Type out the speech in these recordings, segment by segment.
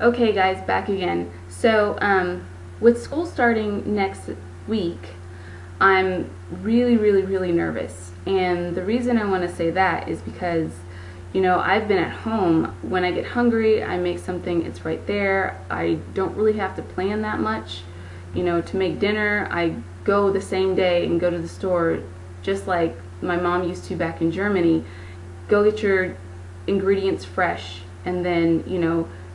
Okay guys, back again. So with school starting next week, I'm really nervous. And the reason I want to say that is because, I've been at home. When I get hungry, I make something, it's right there. I don't really have to plan that much. To make dinner, I go the same day and go to the store just like my mom used to back in Germany. Go get your ingredients fresh and then,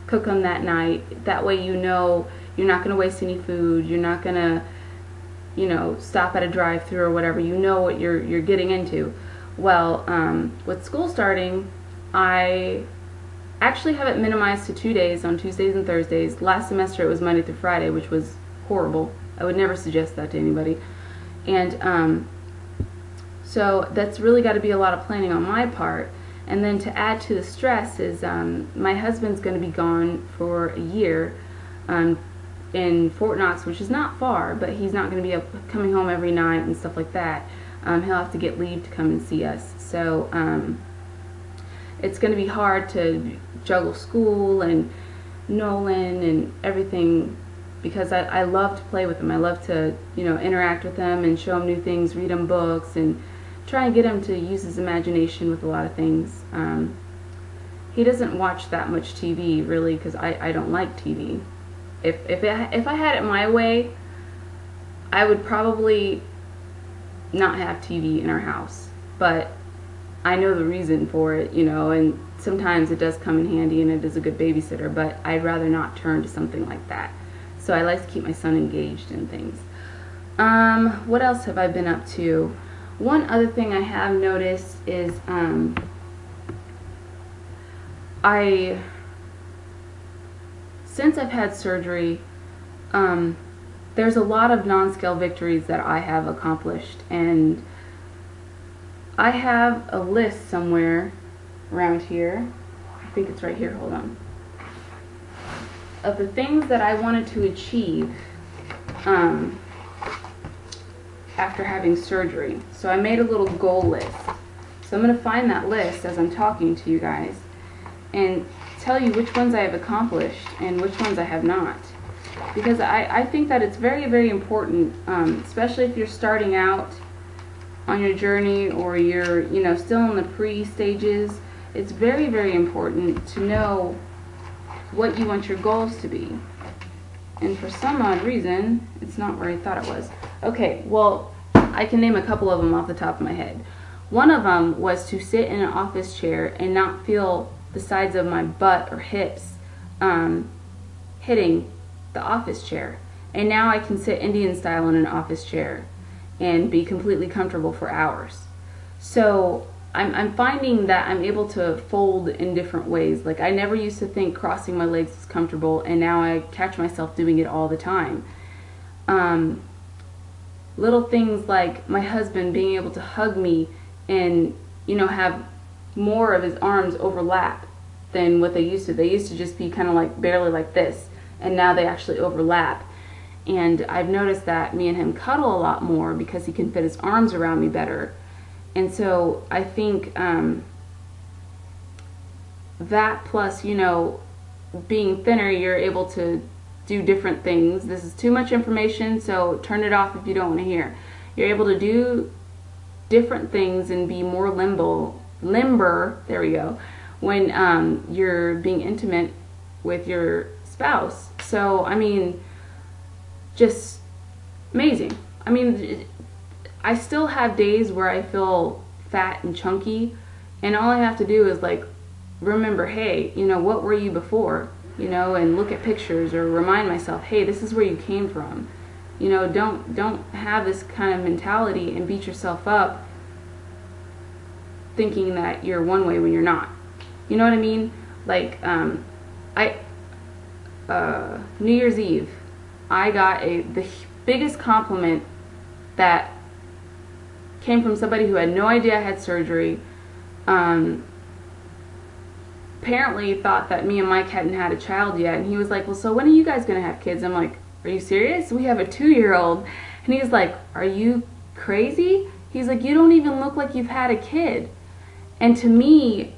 cook them that night. That way you're not going to waste any food. You're not going to, stop at a drive-thru or whatever. You know what you're getting into. Well, with school starting, I actually have it minimized to 2 days, on Tuesdays and Thursdays. Last semester it was Monday through Friday, which was horrible. I would never suggest that to anybody. And so that's really got to be a lot of planning on my part. And then to add to the stress is my husband's going to be gone for a year in Fort Knox, which is not far, but he's not going to be coming home every night and stuff like that. He'll have to get leave to come and see us. So it's going to be hard to juggle school and Nolan and everything, because I love to play with him. I love to interact with him and show him new things, read him books, and try and get him to use his imagination with a lot of things. He doesn't watch that much TV really, because I don't like TV. If I had it my way, I would probably not have TV in our house, but I know the reason for it, and sometimes it does come in handy and it is a good babysitter, but I'd rather not turn to something like that. So I like to keep my son engaged in things. What else have I been up to? One other thing I have noticed is since I've had surgery, there's a lot of non-scale victories that I have accomplished, and I have a list somewhere around here. I think it's right here, hold on, of the things that I wanted to achieve after having surgery. So I made a little goal list. So I'm going to find that list as I'm talking to you guys and tell you which ones I have accomplished and which ones I have not. Because I think that it's very important, especially if you're starting out on your journey or you're still in the pre-stages. It's very important to know what you want your goals to be. And for some odd reason, it's not where I thought it was. Okay, well, I can name a couple of them off the top of my head. One of them was to sit in an office chair and not feel the sides of my butt or hips hitting the office chair. And now I can sit Indian style in an office chair and be completely comfortable for hours. So I'm finding that I'm able to fold in different ways. Like, I never used to think crossing my legs was comfortable, and now I catch myself doing it all the time. Little things like my husband being able to hug me and have more of his arms overlap than what they used to. They used to just be kind of like barely like this, and now they actually overlap. And I've noticed that me and him cuddle a lot more because he can fit his arms around me better. And so I think that plus, being thinner, you're able to do different things. This is too much information, so turn it off if you don't want to hear. You're able to do different things and be more limber, there we go, when you're being intimate with your spouse. So, I mean, just amazing. I mean, I still have days where I feel fat and chunky, and all I have to do is like remember, hey, what were you before? And look at pictures or remind myself, hey, this is where you came from. Don't have this kind of mentality and beat yourself up thinking that you're one way when you're not. You know what I mean? Like, New Year's Eve, I got the biggest compliment that came from somebody who had no idea I had surgery. Apparently thought that me and Mike hadn't had a child yet, and he was like, well, so when are you guys gonna have kids? I'm like, are you serious? We have a 2-year-old. And he's like, are you crazy? He's like, you don't even look like you've had a kid. And to me,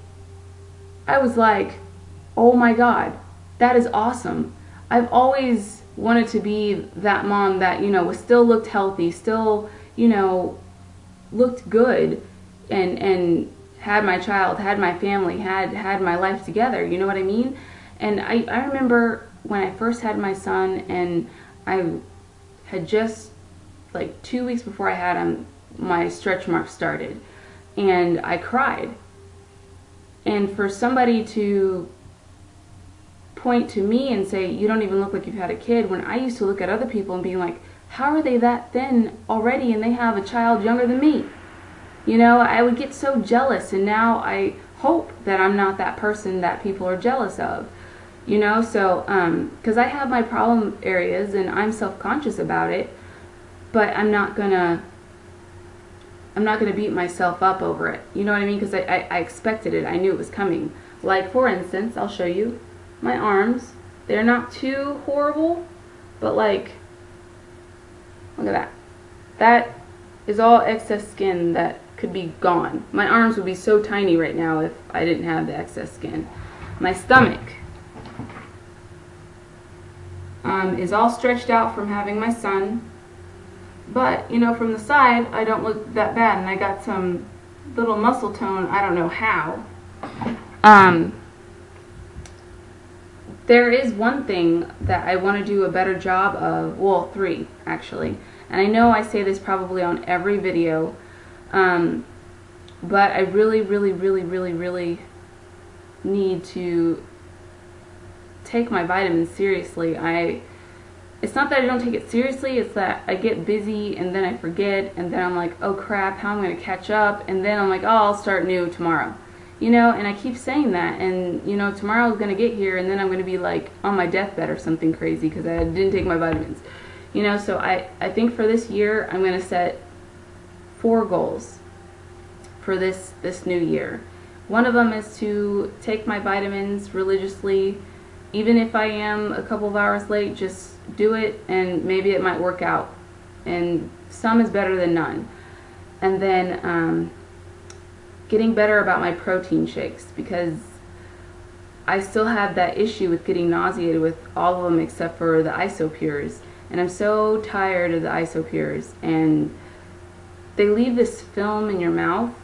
I was like, oh my God, that is awesome. I've always wanted to be that mom that, you know, was still looked healthy, still, you know, looked good, and had my child, had my family, had my life together, you know what I mean? And I remember when I first had my son, and I had just, like 2 weeks before I had him, my stretch marks started, and I cried. And for somebody to point to me and say, you don't even look like you've had a kid, when I used to look at other people and be like, how are they that thin already and they have a child younger than me? You know, I would get so jealous, and now I hope that I'm not that person that people are jealous of. You know, so, because I have my problem areas and I'm self-conscious about it, but I'm not gonna beat myself up over it. You know what I mean? Because I expected it. I knew it was coming. Like, for instance, I'll show you my arms. They're not too horrible, but like, look at that. That is all excess skin that could be gone. My arms would be so tiny right now if I didn't have the excess skin. My stomach is all stretched out from having my son. But, you know, from the side, I don't look that bad, and I got some little muscle tone, I don't know how. There is one thing that I want to do a better job of, well, 3, actually. And I know I say this probably on every video, but I really, really, really, really, really need to take my vitamins seriously. It's not that I don't take it seriously, it's that I get busy and then I forget, and then I'm like, oh crap, how am I going to catch up? And then I'm like, oh, I'll start new tomorrow. You know, and I keep saying that, and you know, tomorrow's going to get here, and then I'm going to be like on my deathbed or something crazy because I didn't take my vitamins. You know, so I think for this year, I'm going to set 4 goals for this new year. One of them is to take my vitamins religiously. Even if I am a couple of hours late, just do it, and maybe it might work out. And some is better than none. And then getting better about my protein shakes, because I still have that issue with getting nauseated with all of them except for the Isopures. And I'm so tired of the Isopures. And they leave this film in your mouth,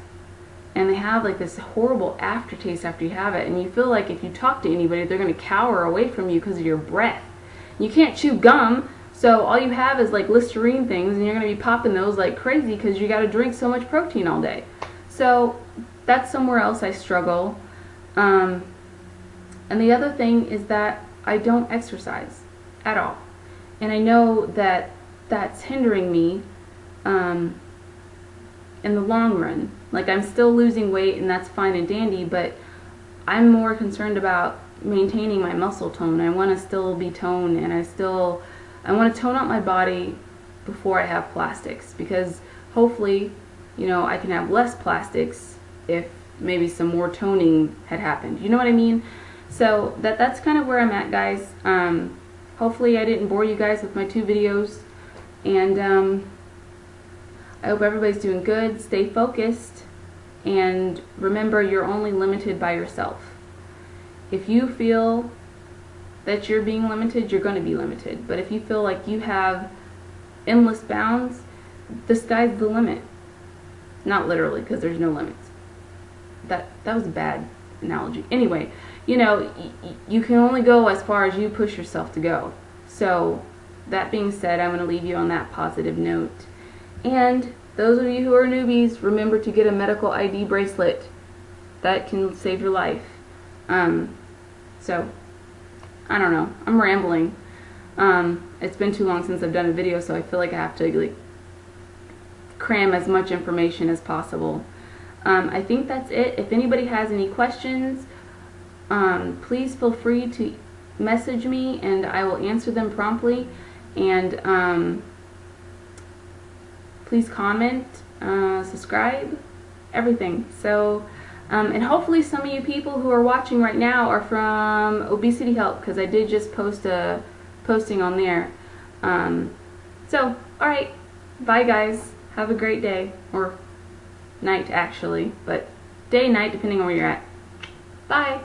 and they have like this horrible aftertaste after you have it, and you feel like if you talk to anybody, they're going to cower away from you because of your breath. You can't chew gum, so all you have is like Listerine things, and you're going to be popping those like crazy because you got to drink so much protein all day. So that's somewhere else I struggle. And the other thing is that I don't exercise at all, and I know that that's hindering me in the long run. Like, I'm still losing weight, and that's fine and dandy, but I'm more concerned about maintaining my muscle tone. I want to still be toned, and I want to tone up my body before I have plastics, because hopefully, you know, I can have less plastics if maybe some more toning had happened. You know what I mean? So that's kind of where I'm at, guys. Hopefully I didn't bore you guys with my 2 videos, and I hope everybody's doing good. Stay focused, and remember, you're only limited by yourself. If you feel that you're being limited, you're going to be limited. But if you feel like you have endless bounds, the sky's the limit. Not literally, because there's no limits. That was a bad analogy. Anyway, you know, you can only go as far as you push yourself to go. So, that being said, I'm going to leave you on that positive note. And those of you who are newbies, remember to get a medical ID bracelet. That can save your life. So, I don't know. I'm rambling. It's been too long since I've done a video, so I feel like I have to like cram as much information as possible. I think that's it. If anybody has any questions, please feel free to message me, and I will answer them promptly. And please comment, subscribe, everything. So, and hopefully some of you people who are watching right now are from Obesity Help, because I did just post a posting on there. So, alright, bye guys. Have a great day, or night actually, but day, night, depending on where you're at. Bye.